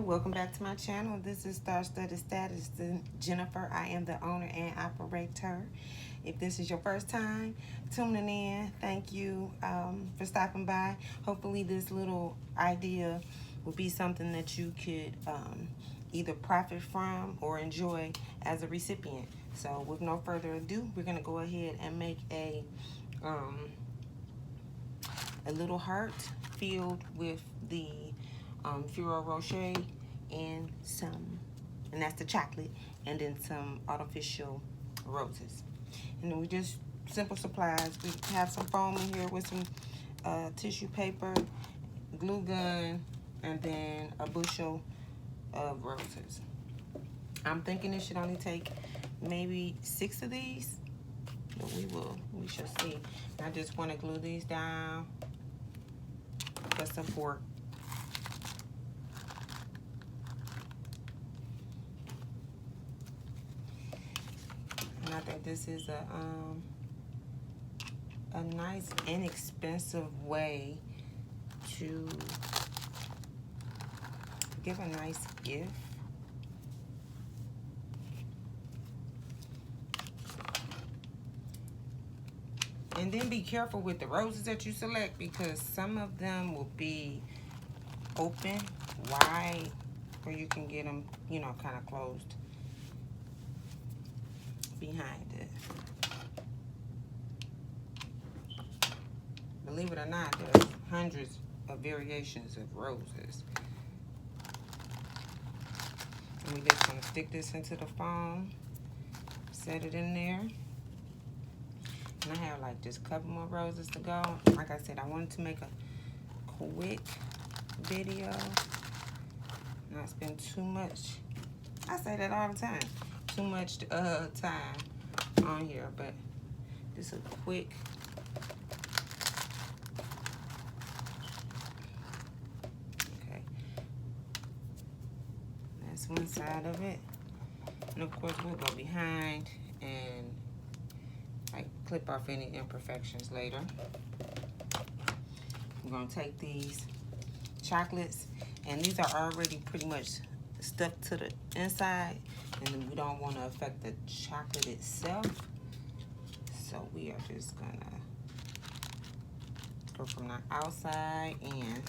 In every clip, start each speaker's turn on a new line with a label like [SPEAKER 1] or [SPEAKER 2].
[SPEAKER 1] welcome back to my channel. This is Star Study Status Jennifer. I am the owner and operator. If this is your first time tuning in, thank you for stopping by. Hopefully this little idea will be something that you could either profit from or enjoy as a recipient. So with no further ado, we're going to go ahead and make a little heart filled with the Ferrero Rocher and that's the chocolate, and then some artificial roses. And then we just simple supplies. We have some foam in here with some tissue paper, glue gun, and then a bushel of roses. I'm thinking it should only take maybe 6 of these, but we shall see. I just want to glue these down for support. And I think this is a nice, inexpensive way to give a nice gift. And then be careful with the roses that you select, because some of them will be open, wide, or you can get them, you know, kind of closed behind it. Believe it or not, there's hundreds of variations of roses. And we just want to stick this into the foam, set it in there. And I have like just a couple more roses to go. Like I said, I wanted to make a quick video, not spend too much, I say that all the time, too much time on here, but just a quick okay. That's one side of it, and of course we'll go behind and like clip off any imperfections later. I'm gonna take these chocolates, and these are already pretty much stuck to the inside, and we don't want to affect the chocolate itself, so we are just gonna go from the outside in.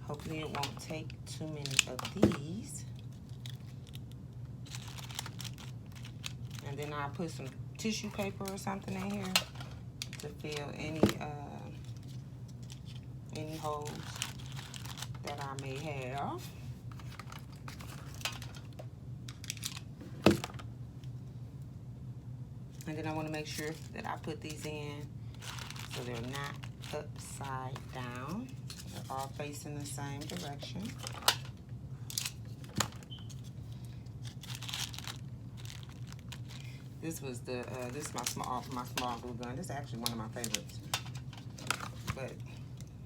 [SPEAKER 1] Hopefully it won't take too many of these. And then I'll put some tissue paper or something in here to fill any holes that I may have. And then I want to make sure that I put these in so they're not upside down. They're all facing the same direction. This was the this is my small glue gun. This is actually one of my favorites, but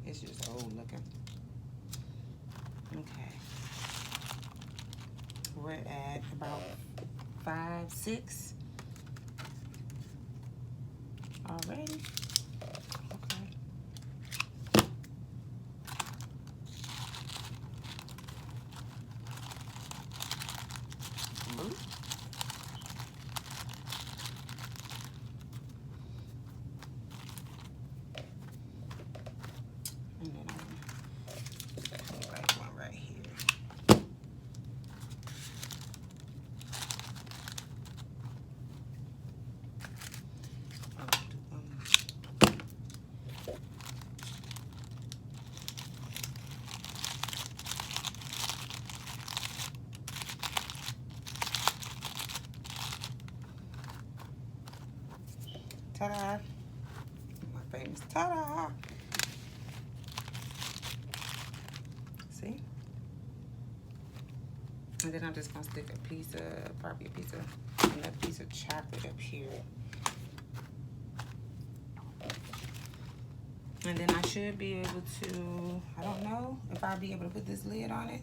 [SPEAKER 1] it's just old looking. Okay, we're at about 5, 6 already. Okay. Blue. And then I'm like one right here. Ta-da! My famous ta-da! See? And then I'm just gonna stick a piece of, probably another piece of chocolate up here. And then I should be able to, I don't know if I'll be able to put this lid on it.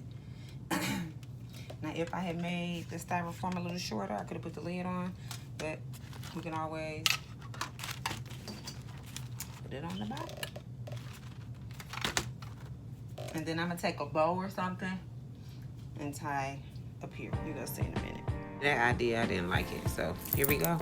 [SPEAKER 1] Now, if I had made the styrofoam a little shorter, I could have put the lid on, but we can always put it on the back. And then I'm gonna take a bow or something and tie up here. You're gonna see in a minute. That idea, I didn't like it. So here we go.